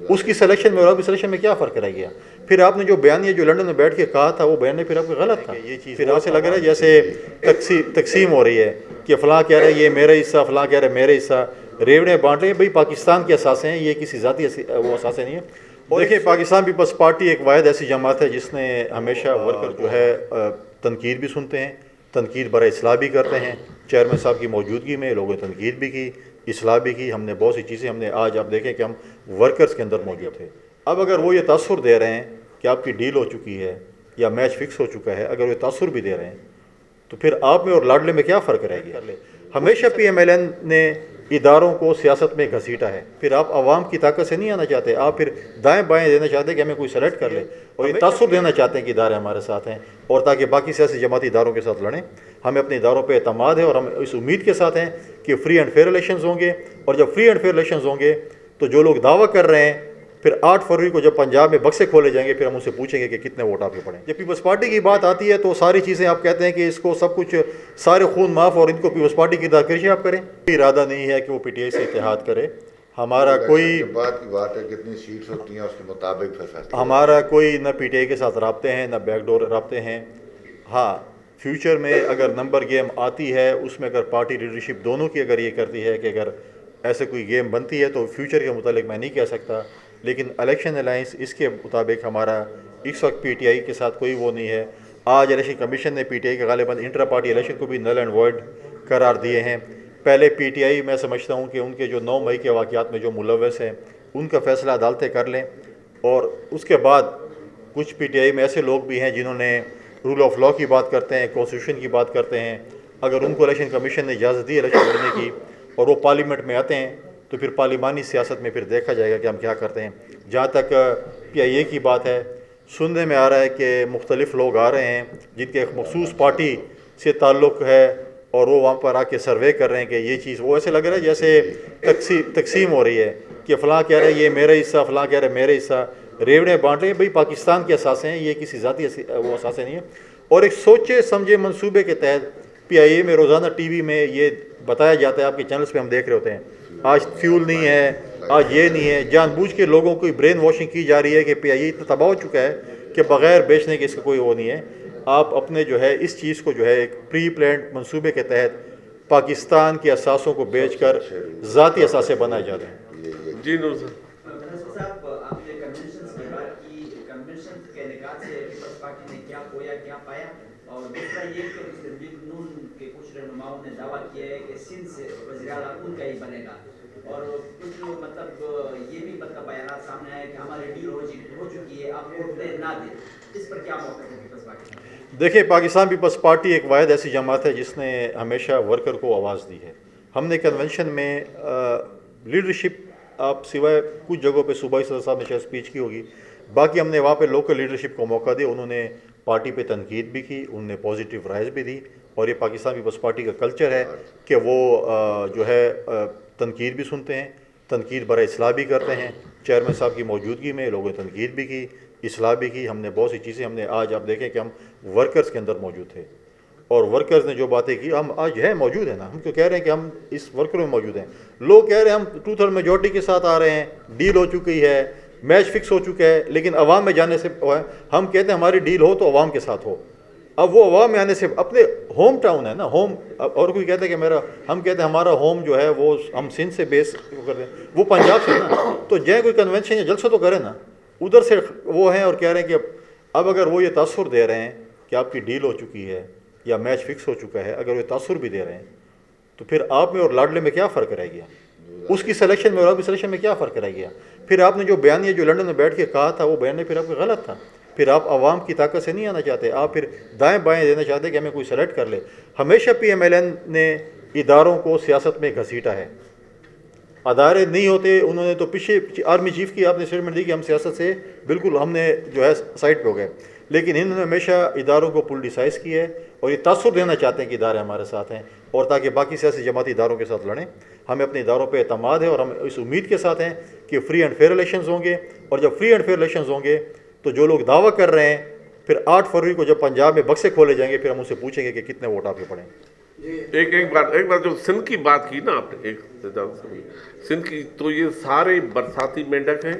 اس کی سلیکشن میں اور آپ کی سلیکشن میں کیا فرق رہ گیا؟ پھر آپ نے جو بیان یہ جو لنڈن میں بیٹھ کے کہا تھا وہ بیان پھر آپ کو غلط تھا. یہ چیز پھر آپ سے لگ رہا ہے جیسے تقسیم ہو رہی ہے کہ فلاں کہہ رہا ہے یہ میرا حصہ، فلاں کہہ رہا ہے میرے حصہ، ریوڑیں بانٹ رہے ہیں. بھائی پاکستان کے اثاثے ہیں، یہ کسی ذاتی وہ اثاثے نہیں ہیں. دیکھیں پاکستان پیپلز پارٹی ایک واحد ایسی جماعت ہے جس نے ہمیشہ ورکر جو ہے تنقید بھی سنتے ہیں، تنقید برائے اصلاح بھی کرتے ہیں. چیئرمین صاحب کی موجودگی میں لوگوں نے تنقید بھی کی، اصلاح بھی کی. ہم نے بہت سی چیزیں ہم نے آج آپ دیکھیں کہ ہم ورکرز کے اندر موجود تھے. اب اگر وہ یہ تاثر دے رہے ہیں کہ آپ کی ڈیل ہو چکی ہے یا میچ فکس ہو چکا ہے، اگر وہ تاثر بھی دے رہے ہیں تو پھر آپ میں اور لاڈلے میں کیا فرق رہ گیا؟ ہمیشہ پی ایم ایل این نے اداروں کو سیاست میں گھسیٹا ہے. پھر آپ عوام کی طاقت سے نہیں آنا چاہتے، آپ پھر دائیں بائیں دینا چاہتے ہیں کہ ہمیں کوئی سلیکٹ کر لے، اور یہ تاثر دینا چاہتے ہیں کہ ادارے ہمارے ساتھ ہیں اور تاکہ باقی سیاسی جماعتی اداروں کے ساتھ لڑیں. ہمیں اپنے اداروں پہ اعتماد ہے اور ہم اس امید کے ساتھ ہیں کہ فری اینڈ فیئر الیکشنز ہوں گے. اور جب فری اینڈ فیئر الیکشنز ہوں گے تو جو لوگ دعویٰ کر رہے ہیں پھر 8 فروری کو جب پنجاب میں بکسے کھولے جائیں گے پھر ہم ان سے پوچھیں گے کہ کتنے ووٹ آپ کے پڑیں. جب پیپلز پارٹی کی بات آتی ہے تو ساری چیزیں آپ کہتے ہیں کہ اس کو سب کچھ سارے خون معاف اور ان کو پیپلز پارٹی کی داخلشی آپ کریں. ارادہ نہیں ہے کہ وہ پی ٹی آئی سے اتحاد کرے. ہمارا کوئی بات کی بات ہے کتنی سیٹس ہوتی ہیں اس کے مطابق فیصلہ. ہمارا کوئی نہ پی ٹی آئی کے ساتھ رابطے ہیں نہ بیک ڈور رابطے ہیں. ہاں فیوچر میں اگر نمبر گیم آتی ہے اس میں اگر پارٹی لیڈرشپ دونوں کی اگر یہ کرتی ہے کہ اگر ایسے کوئی گیم بنتی ہے تو فیوچر کے متعلق میں نہیں کہہ سکتا. لیکن الیکشن الائنس اس کے مطابق ہمارا اس وقت پی ٹی آئی کے ساتھ کوئی وہ نہیں ہے. آج الیکشن کمیشن نے پی ٹی آئی کے غالباً انٹرا پارٹی الیکشن کو بھی نل اینڈ وائڈ قرار دیے ہیں. پہلے پی ٹی آئی میں سمجھتا ہوں کہ ان کے جو 9 مئی کے واقعات میں جو ملوث ہیں ان کا فیصلہ عدالتیں کر لیں. اور اس کے بعد کچھ پی ٹی آئی میں ایسے لوگ بھی ہیں جنہوں نے رول آف لاء کی بات کرتے ہیں، کانسٹیٹیوشن کی بات کرتے ہیں. اگر ان کو الیکشن کمیشن نے اجازت دی الیکشن لڑنے کی اور وہ پارلیمنٹ میں آتے ہیں تو پھر پارلیمانی سیاست میں پھر دیکھا جائے گا کہ ہم کیا کرتے ہیں. جہاں تک پی آئی اے کی بات ہے، سننے میں آ رہا ہے کہ مختلف لوگ آ رہے ہیں جن کے ایک مخصوص پارٹی سے تعلق ہے اور وہ وہاں پر آ کے سروے کر رہے ہیں کہ یہ چیز وہ ایسے لگ رہا ہے جیسے تقسیم ہو رہی ہے کہ فلاں کہہ رہا ہے یہ میرا حصہ، فلاں کہہ رہا ہے میرے حصہ، ریوڑیں بانٹ رہے ہیں. بھئی پاکستان کے اثاثے ہیں، یہ کسی ذاتی وہ اثاثے نہیں ہیں. اور ایک سوچے سمجھے منصوبے کے تحت پی آئی اے میں روزانہ ٹی وی میں یہ بتایا جاتا ہے، آپ کے چینلز پہ ہم دیکھ رہے ہوتے ہیں آج فیول نہیں ہے، آج یہ نہیں ہے. جان بوجھ کے لوگوں کو برین واشنگ کی جا رہی ہے کہ پی آئی اے اتنا تباہ ہو چکا ہے کہ بغیر بیچنے کے اس کا کوئی وہ نہیں ہے. آپ اپنے جو ہے اس چیز کو جو ہے ایک پری پلانڈ منصوبے کے تحت پاکستان کے اثاثوں کو بیچ کر ذاتی اثاثے بنائے جا رہے ہیں. جی نور سر. صاحب آپ نے کنونشنز کی بات کی، کنونشن کے نکات سے پیپلز پارٹی نے کیا کھویا کیا پایا، اور دوسرا یہ کہ تحریک نون کے کچھ رہنماؤں نے دعویٰ کیا ہے کہ سندھ سے وزیر اعلیٰ ان کا ہی بنے گا، اور کچھ مطلب یہ بھی بیانات سامنے آئے کہ ہماری ڈیل ہو چکی ہے، آپ ووٹ دیں نہ دیں. اس پر کیا موقف ہے پیپلز پارٹی کا؟ دیکھیں پاکستان پیپلز پارٹی ایک واحد ایسی جماعت ہے جس نے ہمیشہ ورکر کو آواز دی ہے. ہم نے کنونشن میں لیڈرشپ آپ سوائے کچھ جگہوں پہ صوبائی صدر صاحب نے شاید اسپیچ کی ہوگی، باقی ہم نے وہاں پہ لوکل لیڈرشپ کو موقع دیا. انہوں نے پارٹی پہ تنقید بھی کی، انہوں نے پازیٹیو رائز بھی دی. اور یہ پاکستان پیپلز پارٹی کا کلچر ہے کہ وہ جو ہے تنقید بھی سنتے ہیں، تنقید برائے اصلاح بھی کرتے ہیں. چیئرمین صاحب کی موجودگی میں لوگوں نے تنقید بھی کی، اصلاح بھی کی. ہم نے بہت سی چیزیں ہم نے آج آپ دیکھیں کہ ہم ورکرز کے اندر موجود تھے اور ورکرز نے جو باتیں کی ہم آج ہیں موجود ہیں نا. ہم تو کہہ رہے ہیں کہ ہم اس ورکروں میں موجود ہیں. لوگ کہہ رہے ہیں ہم 2/3 میجورٹی کے ساتھ آ رہے ہیں، ڈیل ہو چکی ہے، میچ فکس ہو چکا ہے، لیکن عوام میں جانے سے ہم کہتے ہیں ہماری ڈیل ہو تو عوام کے ساتھ ہو. اب وہ عوام میں آنے سے اپنے ہوم ٹاؤن ہے نا، ہوم. اور کوئی کہتا ہے کہ ہم کہتے ہیں ہمارا ہوم جو ہے وہ ہم سندھ سے بیس کرتے ہیں، وہ پنجاب سے نا. تو جائیں کوئی کنونشن یا جلسہ تو کریں نا. ادھر سے وہ ہیں اور کہہ رہے ہیں کہ اب اگر وہ یہ تاثر دے رہے ہیں کہ آپ کی ڈیل ہو چکی ہے یا میچ فکس ہو چکا ہے، اگر وہ تاثر بھی دے رہے ہیں تو پھر آپ میں اور لاڈلے میں کیا فرق رہ گیا؟ اس کی سلیکشن میں اور آپ کی سلیکشن میں کیا فرق رہ گیا؟ پھر آپ نے جو بیان یہ جو لنڈن میں بیٹھ کے کہا تھا وہ بیان پھر آپ کا غلط تھا. پھر آپ عوام کی طاقت سے نہیں آنا چاہتے، آپ پھر دائیں بائیں دینا چاہتے ہیں کہ ہمیں کوئی سلیکٹ کر لے. ہمیشہ پی ایم ایل این نے اداروں کو سیاست میں گھسیٹا ہے. ادارے نہیں ہوتے، انہوں نے تو پیچھے آرمی چیف کی آپ نے اسٹیٹمنٹ دی کہ ہم سیاست سے بالکل ہم نے جو ہے سائڈ پہ ہو گئے. لیکن انہوں نے ہمیشہ اداروں کو پولیٹیسائز کیا ہے اور یہ تاثر دینا چاہتے ہیں کہ ادارے ہمارے ساتھ ہیں اور تاکہ باقی سیاسی جماعتی اداروں کے ساتھ لڑیں. ہمیں اپنے اداروں پہ اعتماد ہے اور ہم اس امید کے ساتھ ہیں کہ فری اینڈ فیئر الیکشنز ہوں گے. اور جب فری اینڈ فیئر الیکشنز ہوں گے تو جو لوگ دعویٰ کر رہے ہیں پھر 8 فروری کو جب پنجاب میں بکسے کھولے جائیں گے پھر ہم ان سے پوچھیں گے کہ کتنے ووٹ آپ کے پڑیں. ایک بار جو سندھ کی بات کی نا آپ نے، ایک سندھ کی، تو یہ سارے برساتی مینڈک ہیں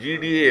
GDA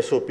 SOP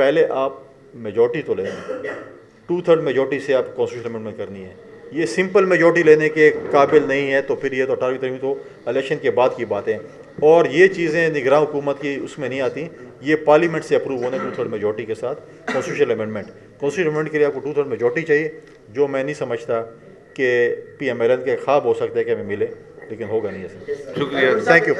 پہلے آپ میجورٹی تو لیں، 2/3 میجورٹی سے آپ کانسٹیٹیوشن امینڈمنٹ کرنی ہے. یہ سمپل میجورٹی لینے کے قابل نہیں ہے تو پھر یہ تو 18ویں تو الیکشن کے بعد کی باتیں، اور یہ چیزیں نگراں حکومت کی اس میں نہیں آتی. یہ پارلیمنٹ سے اپروو ہونا 2/3 میجورٹی کے ساتھ کانسٹیٹیوشن امینڈمنٹ. کانسٹیٹیوشن امینڈمنٹ کے لیے آپ کو 2/3 میجورٹی چاہیے، جو میں نہیں سمجھتا کہ پی ایم ایل این کے خواب ہو سکتا ہے کہ ہمیں ملے، لیکن ہوگا نہیں ایسا. شکریہ. Thank you.